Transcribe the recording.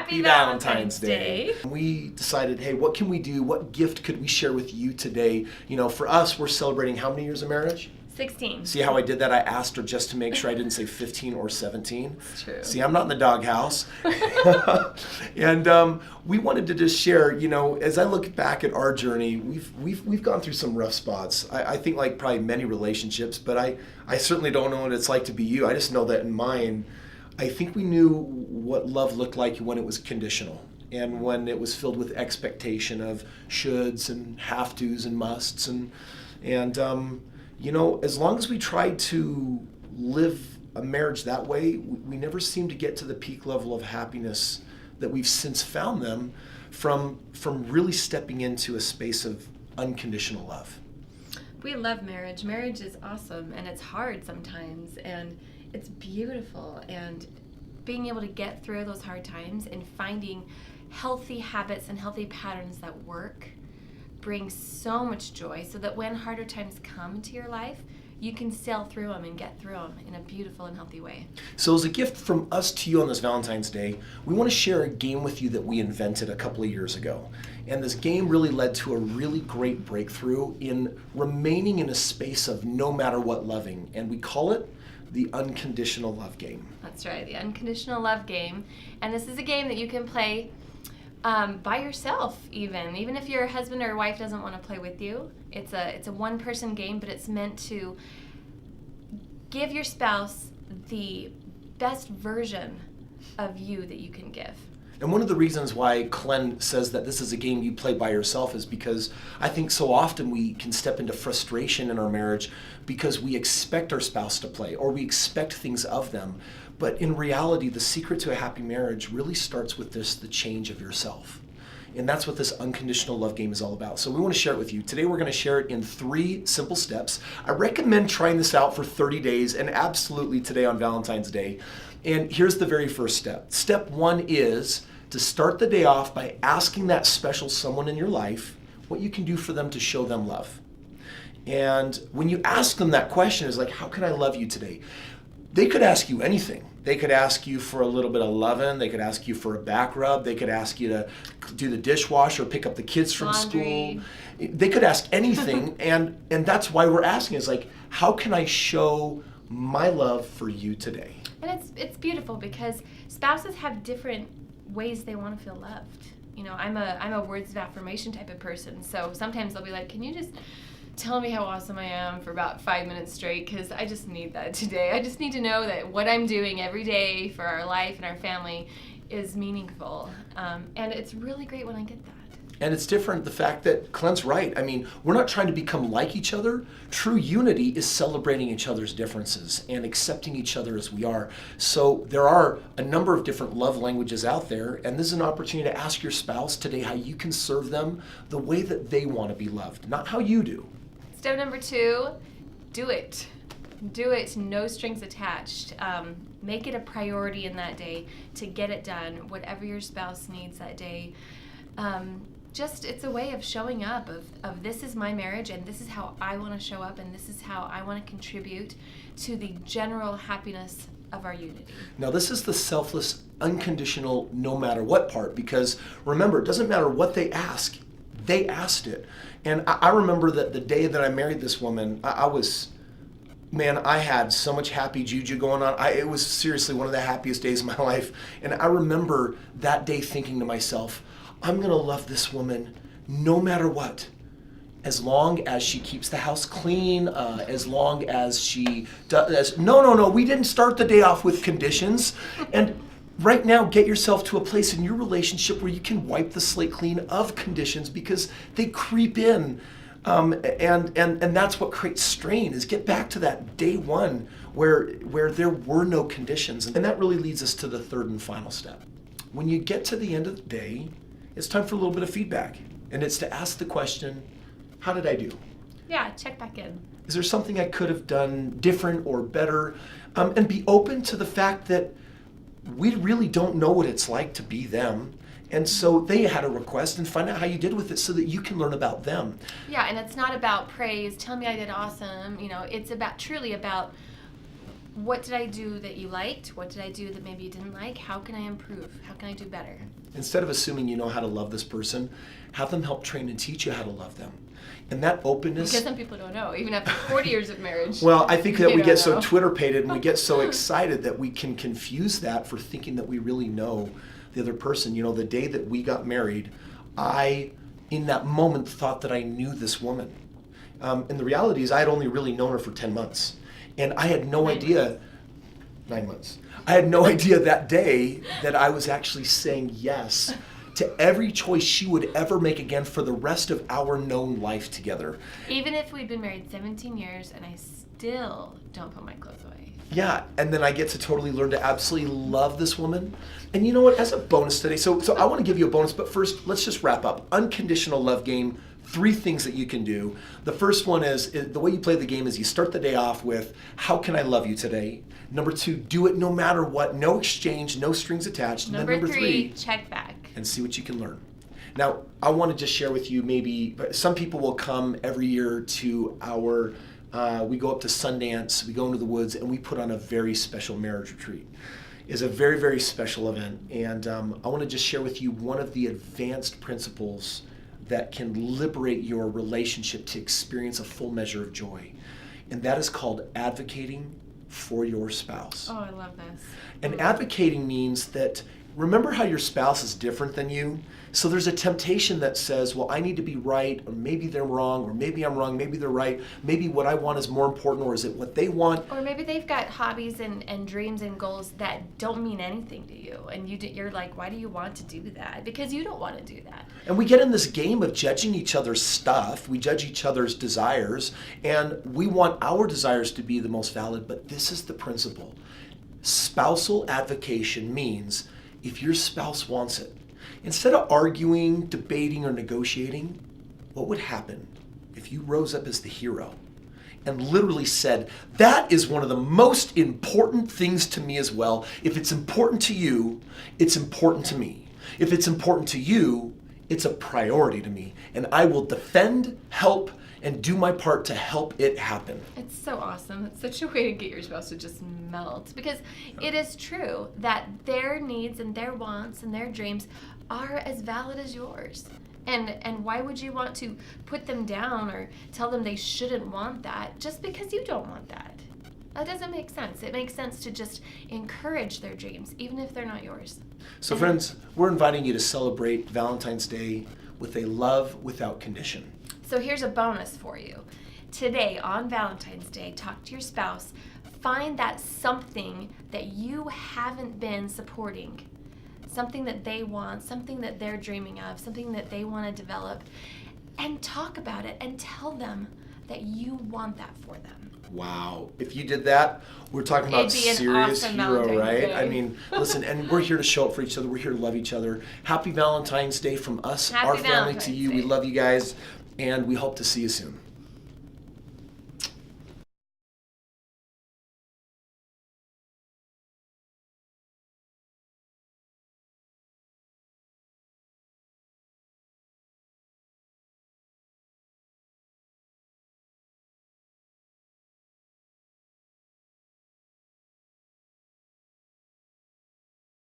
Happy Valentine's Day. We decided, hey, what can we do? What gift could we share with you today? You know, for us, we're celebrating how many years of marriage? 16. See how I did that? I asked her just to make sure I didn't say 15 or 17. It's true. See, I'm not in the doghouse. And we wanted to just share, you know, as I look back at our journey, we've gone through some rough spots. I think like probably many relationships, but I certainly don't know what it's like to be you. I just know that in mine, I think we knew what love looked like when it was conditional and when it was filled with expectation of shoulds and have tos and musts and you know, as long as we tried to live a marriage that way, we never seemed to get to the peak level of happiness that we've since found them from really stepping into a space of unconditional love. We love marriage. Marriage is awesome, and it's hard sometimes, and it's beautiful. And being able to get through those hard times and finding healthy habits and healthy patterns that work brings so much joy, so that when harder times come into your life, you can sail through them and get through them in a beautiful and healthy way. So as a gift from us to you on this Valentine's Day, we want to share a game with you that we invented a couple of years ago. And this game really led to a really great breakthrough in remaining in a space of no matter what loving. And we call it the Unconditional Love Game. That's right, the Unconditional Love Game. And this is a game that you can play by yourself, even if your husband or wife doesn't want to play with you. It's a one-person game, but it's meant to give your spouse the best version of you that you can give. And one of the reasons why Glenn says that this is a game you play by yourself is because I think so often we can step into frustration in our marriage because we expect our spouse to play or we expect things of them. But in reality, the secret to a happy marriage really starts with the change of yourself. And that's what this Unconditional Love Game is all about. So we want to share it with you. Today we're going to share it in 3 simple steps. I recommend trying this out for 30 days and absolutely today on Valentine's Day. And here's the very first step. Step 1 is to start the day off by asking that special someone in your life what you can do for them to show them love. And when you ask them that question, is like, how can I love you today? They could ask you anything. They could ask you for a little bit of loving. They could ask you for a back rub. They could ask you to do the dishwasher, pick up the kids from laundry. School. They could ask anything. and that's why we're asking is like, how can I show my love for you today? And it's beautiful because spouses have different ways they want to feel loved. You know, I'm a words of affirmation type of person. So sometimes they'll be like, can you just tell me how awesome I am for about 5 minutes straight, because I just need that today. I just need to know that what I'm doing every day for our life and our family is meaningful. And it's really great when I get that. And it's different, the fact that Clint's right. I mean, we're not trying to become like each other. True unity is celebrating each other's differences and accepting each other as we are. So there are a number of different love languages out there, and this is an opportunity to ask your spouse today how you can serve them the way that they want to be loved, not how you do. Step number 2, do it. Do it, no strings attached. Make it a priority in that day to get it done, whatever your spouse needs that day. It's a way of showing up of this is my marriage and this is how I want to show up and this is how I want to contribute to the general happiness of our unity. Now this is the selfless, unconditional, no matter what part, because remember, it doesn't matter what they ask, they asked it. And I remember that the day that I married this woman, I had so much happy juju going on. It was seriously one of the happiest days of my life. And I remember that day thinking to myself, I'm going to love this woman no matter what. As long as she keeps the house clean, as long as she does. No, we didn't start the day off with conditions. And right now, get yourself to a place in your relationship where you can wipe the slate clean of conditions because they creep in. And that's what creates strain, is get back to that day one where there were no conditions. And that really leads us to the third and final step. When you get to the end of the day, it's time for a little bit of feedback. And it's to ask the question, how did I do? Yeah, check back in. Is there something I could have done different or better? And be open to the fact that we really don't know what it's like to be them. And so they had a request, and find out how you did with it so that you can learn about them. Yeah, and it's not about praise, tell me I did awesome. You know, it's truly about what did I do that you liked? What did I do that maybe you didn't like? How can I improve? How can I do better? Instead of assuming you know how to love this person, have them help train and teach you how to love them. And that openness... Because some people don't know, even after 40 years of marriage. Well, I think that we get so know. Twitter-pated and we get so excited that we can confuse that for thinking that we really know the other person. You know, the day that we got married, I, in that moment, thought that I knew this woman. And the reality is I had only really known her for 10 months. And I had no idea... 9 months. I had no idea that day that I was actually saying yes to every choice she would ever make again for the rest of our known life together. Even if we'd been married 17 years and I still don't put my clothes away. Yeah, and then I get to totally learn to absolutely love this woman. And you know what, as a bonus today, so I want to give you a bonus, but first, let's just wrap up. Unconditional love game, 3 things that you can do. The first one is the way you play the game is you start the day off with, how can I love you today? Number 2, do it no matter what, no exchange, no strings attached. And Number then number 3, check back. and see what you can learn. Now, I want to just share with you maybe, some people will come every year to our, we go up to Sundance, we go into the woods, and we put on a very special marriage retreat. It's a very, very special event. And I want to just share with you one of the advanced principles that can liberate your relationship to experience a full measure of joy. And that is called advocating for your spouse. Oh, I love this. And advocating means that, remember how your spouse is different than you? So there's a temptation that says, well, I need to be right, or maybe they're wrong, or maybe I'm wrong, maybe they're right, maybe what I want is more important, or is it what they want? Or maybe they've got hobbies and dreams and goals that don't mean anything to you. And you're like, why do you want to do that? Because you don't want to do that. And we get in this game of judging each other's stuff. We judge each other's desires, and we want our desires to be the most valid, but this is the principle. Spousal advocation means if your spouse wants it, instead of arguing, debating, or negotiating, what would happen if you rose up as the hero and literally said, that is one of the most important things to me as well. If it's important to you, it's important to me. If it's important to you, it's a priority to me. And I will defend, help, and do my part to help it happen. It's so awesome. It's such a way to get your spouse to just melt. Because it is true that their needs and their wants and their dreams are as valid as yours. And why would you want to put them down or tell them they shouldn't want that just because you don't want that? That doesn't make sense. It makes sense to just encourage their dreams, even if they're not yours. So friends, we're inviting you to celebrate Valentine's Day with a love without condition. So here's a bonus for you. Today, on Valentine's Day, talk to your spouse. Find that something that you haven't been supporting. Something that they want, something that they're dreaming of, something that they want to develop. And talk about it and tell them that you want that for them. Wow. If you did that, we're talking about It'd be an serious awesome hero, Valentine's right? Day. I mean, listen, and we're here to show up for each other. We're here to love each other. Happy Valentine's Day from us, Happy our family, Valentine's to you. Day. We love you guys, and we hope to see you soon.